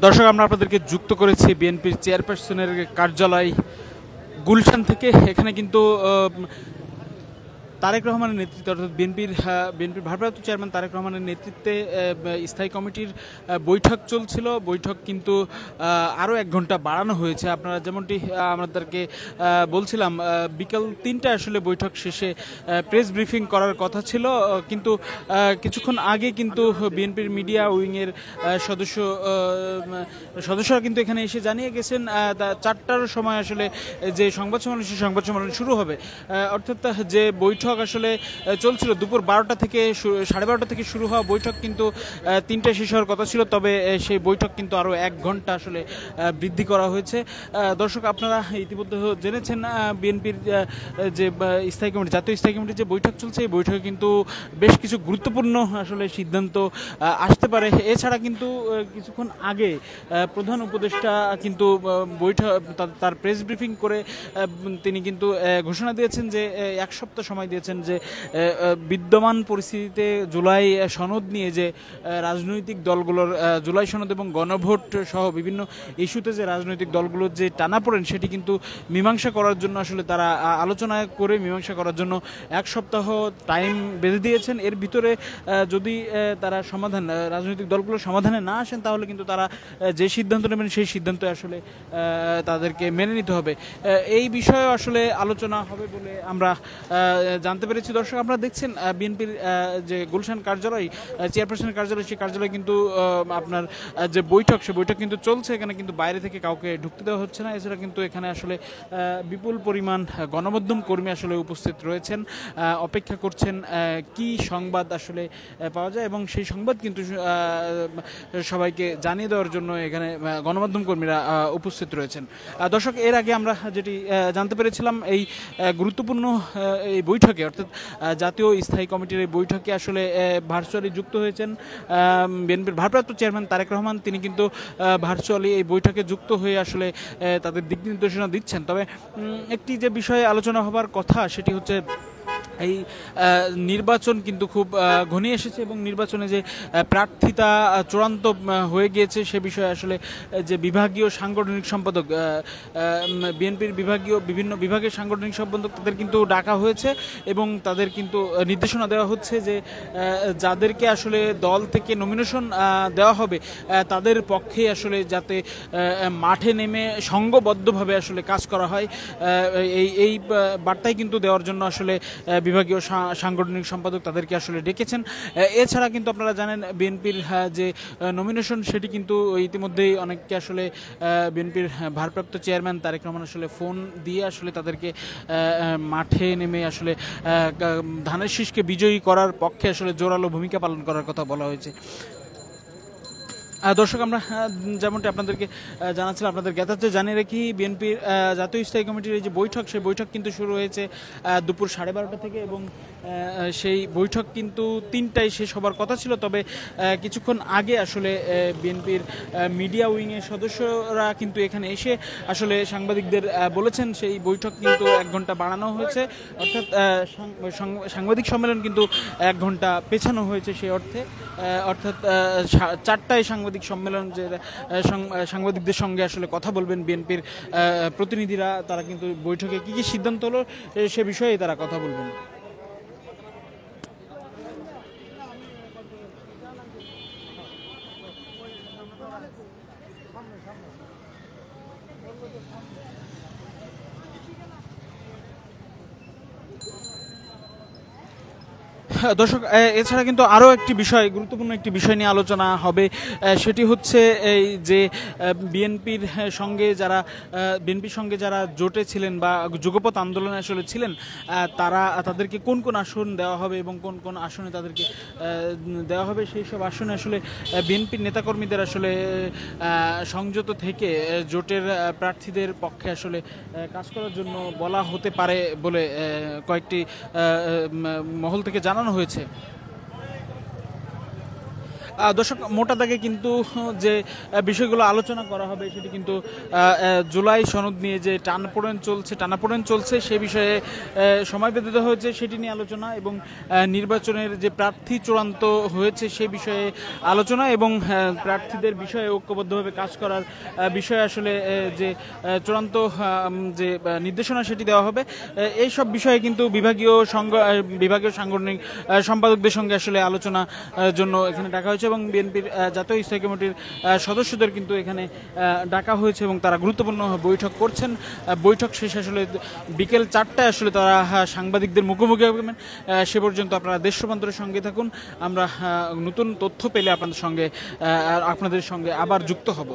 দর্শক, আমরা আপনাদেরকে যুক্ত করেছি বিএনপির চেয়ারপারসনের কার্যালয় গুলশান থেকে। এখানে কিন্তু তারেক রহমানের নেতৃত্বে, অর্থাৎ বিএনপির ভারপ্রাপ্ত চেয়ারম্যান তারেক রহমানের নেতৃত্বে স্থায়ী কমিটির বৈঠক চলছিল। বৈঠক কিন্তু আরও 1 ঘন্টা বাড়ানো হয়েছে। আপনারা যেমনটি আমাদেরকে বলছিলাম, বিকাল 3টায় আসলে বৈঠক শেষে প্রেস ব্রিফিং করার কথা ছিল, কিন্তু কিছুক্ষণ আগে কিন্তু বিএনপির মিডিয়া উইংয়ের সদস্যরা কিন্তু এখানে এসে জানিয়ে গেছেন 4টার সময় আসলে যে সংবাদ সম্মেলন শুরু হবে। অর্থাৎ যে বৈঠক আসলে চলছিল দুপুর 12টা থেকে 12:30 থেকে শুরু হওয়া বৈঠক কিন্তু 3টায় শেষ হওয়ার কথা ছিল, তবে সেই বৈঠক কিন্তু আরও 1 ঘন্টা আসলে বৃদ্ধি করা হয়েছে। দর্শক, আপনারা ইতিমধ্যে জেনেছেন বিএনপির যে জাতীয় স্থায়ী কমিটির যে বৈঠক চলছে, এই বৈঠকে কিন্তু বেশ কিছু গুরুত্বপূর্ণ আসলে সিদ্ধান্ত আসতে পারে। এছাড়া কিন্তু কিছুক্ষণ আগে প্রধান উপদেষ্টা কিন্তু বৈঠক তার প্রেস ব্রিফিং করে তিনি কিন্তু ঘোষণা দিয়েছেন যে 1 সপ্তাহ সময় দিয়েছেন যে বিদ্যমান পরিস্থিতিতে জুলাই সনদ নিয়ে যে রাজনৈতিক দলগুলোর জুলাই সনদ এবং গণভোট সহ বিভিন্ন ইস্যুতে যে রাজনৈতিক দলগুলোর যে টানাপোড়েন, সেটি কিন্তু মীমাংসা করার জন্য আসলে তারা আলোচনা করে মীমাংসা করার জন্য 1 সপ্তাহ টাইম বেঁধে দিয়েছেন। এর ভিতরে যদি তারা রাজনৈতিক দলগুলো সমাধানে না আসেন, তাহলে কিন্তু তারা যে সিদ্ধান্ত নেবেন সেই সিদ্ধান্ত আসলে তাদেরকে মেনে নিতে হবে। এই বিষয়ে আসলে আলোচনা হবে বলে আমরা জানতে পেরেছি। দর্শক, আপনারা দেখছেন বিএনপির যে গুলশান কার্যালয়, চেয়ারপারসনের কার্যালয়, সেই কার্যালয় কিন্তু আপনার যে বৈঠক, সে বৈঠক কিন্তু চলছে। এখানে কিন্তু বাইরে থেকে কাউকে ঢুকতে দেওয়া হচ্ছে না। এছাড়া কিন্তু এখানে আসলে বিপুল পরিমাণ গণমাধ্যম কর্মী আসলে উপস্থিত রয়েছেন, অপেক্ষা করছেন কি সংবাদ আসলে পাওয়া যায়, এবং সেই সংবাদ কিন্তু সবাইকে জানিয়ে দেওয়ার জন্য এখানে গণমাধ্যম কর্মীরা উপস্থিত রয়েছেন। দর্শক, এর আগে আমরা যেটি জানতে পেরেছিলাম, এই গুরুত্বপূর্ণ এই বৈঠকে, অর্থাৎ জাতীয় স্থায়ী কমিটির এই বৈঠকে আসলে ভার্চুয়ালি যুক্ত হয়েছেন বিএনপির ভারপ্রাপ্ত চেয়ারম্যান তারেক রহমান। তিনি কিন্তু ভার্চুয়ালি এই বৈঠকে যুক্ত হয়ে আসলে তাদের দিক নির্দেশনা দিচ্ছেন। তবে একটি যে বিষয়ে আলোচনা হবার কথা, সেটি হচ্ছে এই নির্বাচন কিন্তু খুব ঘনিয়ে এসেছে, এবং নির্বাচনে যে প্রার্থিতা চূড়ান্ত হয়ে গিয়েছে সে বিষয়ে আসলে যে বিভাগীয় সাংগঠনিক সম্পাদক, বিএনপির বিভিন্ন বিভাগের সাংগঠনিক সম্পাদক, তাদের কিন্তু ডাকা হয়েছে এবং তাদের কিন্তু নির্দেশনা দেওয়া হচ্ছে যে যাদেরকে আসলে দল থেকে নমিনেশন দেওয়া হবে তাদের পক্ষে আসলে যাতে মাঠে নেমে সংঘবদ্ধভাবে আসলে কাজ করা হয়, এই বার্তাই কিন্তু দেওয়ার জন্য আসলে বিভাগীয় সাংগঠনিক সম্পাদক তাদেরকে আসলে ডেকেছেন। এছাড়া কিন্তু আপনারা জানেন বিএনপির যে নমিনেশন, সেটি কিন্তু ইতিমধ্যেই অনেককে আসলে বিএনপির ভারপ্রাপ্ত চেয়ারম্যান তারেক রহমান আসলে ফোন দিয়ে আসলে তাদেরকে মাঠে নেমে আসলে ধানের শীষকে বিজয়ী করার পক্ষে আসলে জোরালো ভূমিকা পালন করার কথা বলা হয়েছে। দর্শক, আমরা যেমনটি আপনাদেরকে জানাচ্ছিলাম, আপনাদের জ্ঞাতার্থে জানিয়ে রাখি, বিএনপির জাতীয় স্থায়ী কমিটির এই যে বৈঠক, সেই বৈঠক কিন্তু শুরু হয়েছে দুপুর 12:30 থেকে, এবং সেই বৈঠক কিন্তু 3টায় শেষ হবার কথা ছিল। তবে কিছুক্ষণ আগে আসলে বিএনপির মিডিয়া উইংয়ের সদস্যরা কিন্তু এখানে এসে আসলে সাংবাদিকদের বলেছেন সেই বৈঠক কিন্তু 1 ঘন্টা বাড়ানো হয়েছে, অর্থাৎ সাংবাদিক সম্মেলন কিন্তু 1 ঘন্টা পেছানো হয়েছে সেই অর্থে। অর্থাৎ 4টায় সাংবাদিক সম্মেলন, যে সাংবাদিকদের সঙ্গে আসলে কথা বলবেন বিএনপির প্রতিনিধিরা, তারা কিন্তু বৈঠকে কি কি সিদ্ধান্ত হলো সে বিষয়ে তারা কথা বলবেন। দর্শক, এছাড়া কিন্তু আরও একটি বিষয়, গুরুত্বপূর্ণ একটি বিষয় নিয়ে আলোচনা হবে। সেটি হচ্ছে এই যে বিএনপির সঙ্গে যারা জোটে ছিলেন বা যুগপৎ আন্দোলনে আসলে ছিলেন, তাদেরকে কোন কোন আসন দেওয়া হবে এবং কোন কোন আসনে তাদেরকে দেওয়া হবে, সেই সব আসনে আসলে বিএনপির নেতাকর্মীদের আসলে সংযত থেকে জোটের প্রার্থীদের পক্ষে আসলে কাজ করার জন্য বলা হতে পারে বলে কয়েকটি মহল থেকে জানানো হয়েছে। দর্শক, মোটা দাগে কিন্তু যে বিষয়গুলো আলোচনা করা হবে সেটি কিন্তু জুলাই সনদ নিয়ে যে টানাপোড়েন চলছে সে বিষয়ে সময় বেঁধে দেওয়া হয়েছে, সেটি নিয়ে আলোচনা এবং নির্বাচনের যে প্রার্থী চূড়ান্ত হয়েছে সে বিষয়ে আলোচনা এবং প্রার্থীদের বিষয়ে ঐক্যবদ্ধভাবে কাজ করার বিষয়ে আসলে যে চূড়ান্ত যে নির্দেশনা সেটি দেওয়া হবে। এই সব বিষয়ে কিন্তু বিভাগীয় সাংগঠনিক সম্পাদকদের সঙ্গে আসলে আলোচনা জন্য এখানে ডাকা হয়েছে এবং বিএনপির জাতীয় স্থায়ী কমিটির সদস্যদের কিন্তু এখানে ডাকা হয়েছে এবং তারা গুরুত্বপূর্ণ বৈঠক করছেন। বৈঠক শেষে আসলে বিকেল 4টায় আসলে তারা সাংবাদিকদের মুখোমুখি হবেন। সে পর্যন্ত আপনারা দেশ রূপান্তরের সঙ্গে থাকুন। আমরা নতুন তথ্য পেলে আপনাদের সঙ্গে আবার যুক্ত হব।